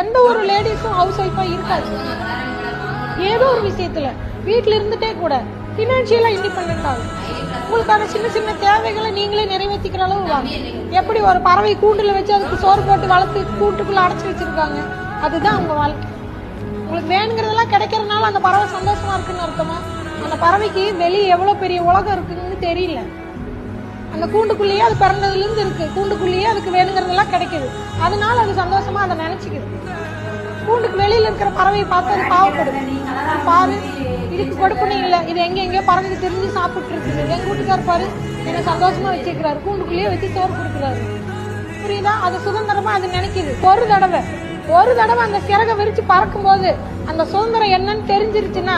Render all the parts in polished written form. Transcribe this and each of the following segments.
எந்த ஒரு லேடிஸும் ஹவுஸ் ஒய்ஃபா இருக்காது. ஏதோ ஒரு விஷயத்துல வீட்டுல இருந்துட்டே கூட பினான்சியலா இண்டிபெண்டன்ட் ஆகும். உங்களுக்கான சின்ன சின்ன தேவைகளை நீங்களே நிறைவேற்றிக்கிற அளவு வாங்க. எப்படி ஒரு பறவை கூண்டுல வச்சு அதுக்கு சோறு போட்டு வளர்த்து கூட்டுக்குள்ள அடைச்சி வச்சிருக்காங்க, அதுதான் அவங்க வாழ்க்கை. உங்களுக்கு வேணுங்கிறதெல்லாம் கிடைக்கிறதுனால அந்த பறவை சந்தோஷமா இருக்குன்னு அர்த்தமா? அந்த பறவைக்கு வெளியே எவ்வளவு பெரிய உலகம் இருக்குன்னு தெரியல. அந்த கூண்டுக்குள்ளேயே அது பிறந்ததுல இருந்து இருக்கு, கூண்டுக்குள்ளேயே அதுக்கு வேணுங்கிறதெல்லாம் கிடைக்குது, அதனால அது சந்தோஷமா அதை நினைச்சுக்குது. கூண்டுக்கு வெளியில இருக்கிற பறவையை பார்த்து அது பாவப்படுது. பாரு, இதுக்கு கொடுப்பனே இல்லை, இது எங்கெங்கயோ பறந்து தெரிஞ்சு சாப்பிட்டு இருக்குது. எங்க வீட்டுக்கார் பாரு என்ன சந்தோஷமா வச்சுக்கிறாரு, கூண்டுக்குள்ளேயே வச்சு சோறு கொடுக்குறாரு. புரியுதா? அது சுதந்திரமா அது நினைக்குது. ஒரு தடவை அந்த சிறகை விரிச்சு பறக்கும் போது அந்த சுதந்திரம் என்னன்னு தெரிஞ்சிருச்சுன்னா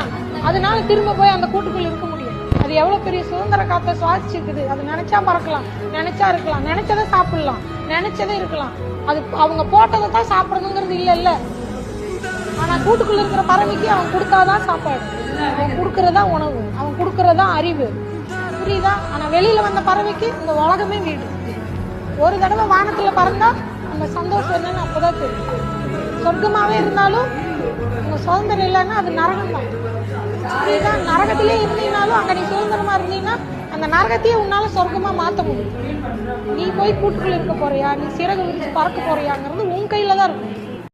அதனால திரும்ப போய் அந்த கூட்டுக்குள்ள இருக்க முடியும். அது எவ்வளவு பெரிய சுதந்திர காத்த சுவாசிச்சுக்குது. அது நினைச்சா பறக்கலாம், நினைச்சா இருக்கலாம், நினைச்சதை சாப்பிடலாம், நினைச்சதை இருக்கலாம். அது அவங்க போட்டதை தான் சாப்பிடணுங்கிறது இல்ல. ஆனா கூட்டுக்குள்ள இருக்கிற பறவைக்கு அவன் கொடுத்தாதான் சாப்பாடு, அவன் கொடுக்கறதா உணவு, அவன் கொடுக்கறதா அறிவு. புரியுதா? ஆனா வெளியில வந்த பறவைக்கு இந்த உலகமே வீடு. ஒரு தடவை வானத்துல பறந்தா அந்த சந்தோஷம் என்னன்னு அப்பதான் தெரியும். சொர்க்கமாவே இருந்தாலும் உங்க சுதந்திரம் இல்லைன்னா அது நரகம் தான். புரியுதா? நரகத்திலே இருந்தீங்கனாலும் அங்க நீ சுதந்திரமா இருந்தீங்கன்னா அந்த நரகத்தையே உன்னால சொர்க்கமா மாத்த முடியும். நீ போய் கூட்டுக்குள்ள இருக்க போறியா, நீ சிறகு விரிச்சு பறக்க போறியாங்கிறது உன் கையில தான் இருக்கும்.